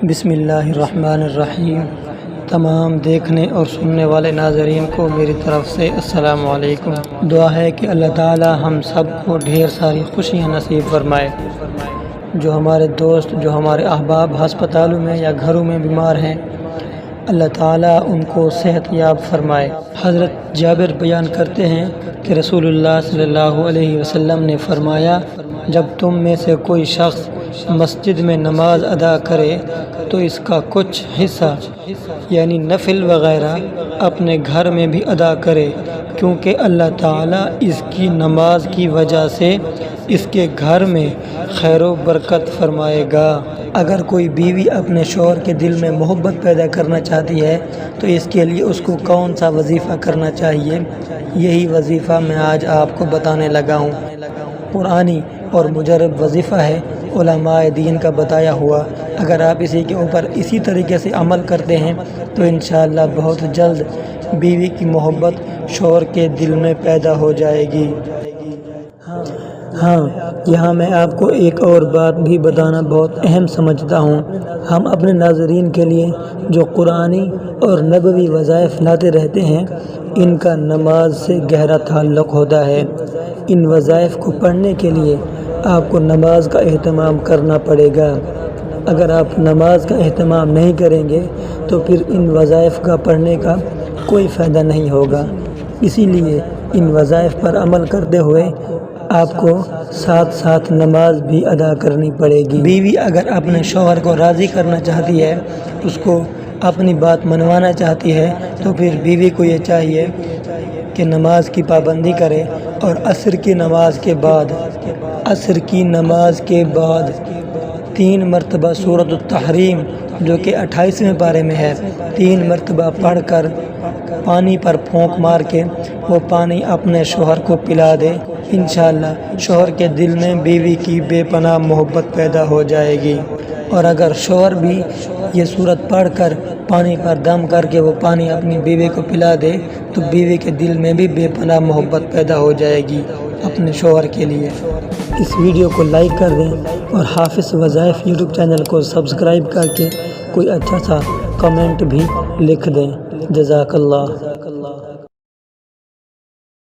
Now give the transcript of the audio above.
بسم اللہ الرحمن الرحیم۔ تمام دیکھنے اور سننے والے ناظرین کو میری طرف سے السلام علیکم۔ دعا ہے کہ اللہ تعالی ہم سب کو ڈھیر ساری خوشیاں نصیب فرمائے۔ جو ہمارے دوست، جو ہمارے احباب ہسپتالوں میں یا گھروں میں بیمار ہیں، اللہ تعالیٰ ان کو صحت یاب فرمائے۔ حضرت جابر بیان کرتے ہیں کہ رسول اللہ صلی اللہ علیہ وسلم نے فرمایا، جب تم میں سے کوئی شخص مسجد میں نماز ادا کرے تو اس کا کچھ حصہ یعنی نفل وغیرہ اپنے گھر میں بھی ادا کرے، کیونکہ اللہ تعالیٰ اس کی نماز کی وجہ سے اس کے گھر میں خیر و برکت فرمائے گا۔ اگر کوئی بیوی اپنے شوہر کے دل میں محبت پیدا کرنا چاہتی ہے تو اس کے لیے اس کو کون سا وظیفہ کرنا چاہیے، یہی وظیفہ میں آج آپ کو بتانے لگا ہوں۔ قرآنی اور مجرب وظیفہ ہے، علماء دین کا بتایا ہوا۔ اگر آپ اسی کے اوپر اسی طریقے سے عمل کرتے ہیں تو انشاءاللہ بہت جلد بیوی کی محبت شوہر کے دل میں پیدا ہو جائے گی۔ ہاں، یہاں میں آپ کو ایک اور بات بھی بتانا بہت اہم سمجھتا ہوں۔ ہم اپنے ناظرین کے لیے جو قرآنی اور نبوی وظائف لاتے رہتے ہیں، ان کا نماز سے گہرا تعلق ہوتا ہے۔ ان وظائف کو پڑھنے کے لیے آپ کو نماز کا اہتمام کرنا پڑے گا۔ اگر آپ نماز کا اہتمام نہیں کریں گے تو پھر ان وظائف کا پڑھنے کا کوئی فائدہ نہیں ہوگا۔ اسی لیے ان وظائف پر عمل کرتے ہوئے آپ کو ساتھ ساتھ نماز بھی ادا کرنی پڑے گی۔ بیوی اگر اپنے شوہر کو راضی کرنا چاہتی ہے، اس کو اپنی بات منوانا چاہتی ہے، تو پھر بیوی کو یہ چاہیے کہ نماز کی پابندی کرے اور عصر کی نماز کے بعد 3 مرتبہ سورۃ التحریم جو کہ 28ویں پارے میں ہے، 3 مرتبہ پڑھ کر پانی پر پھونک مار کے وہ پانی اپنے شوہر کو پلا دے۔ انشاءاللہ شوہر کے دل میں بیوی کی بے پناہ محبت پیدا ہو جائے گی۔ اور اگر شوہر بھی یہ سورت پڑھ کر پانی پر دم کر کے وہ پانی اپنی بیوی کو پلا دے تو بیوی کے دل میں بھی بے پناہ محبت پیدا ہو جائے گی اپنے شوہر کے لیے۔ اس ویڈیو کو لائک کر دیں اور حافظ وظائف یوٹیوب چینل کو سبسکرائب کر کے کوئی اچھا سا کمنٹ بھی لکھ دیں۔ جزاک اللہ۔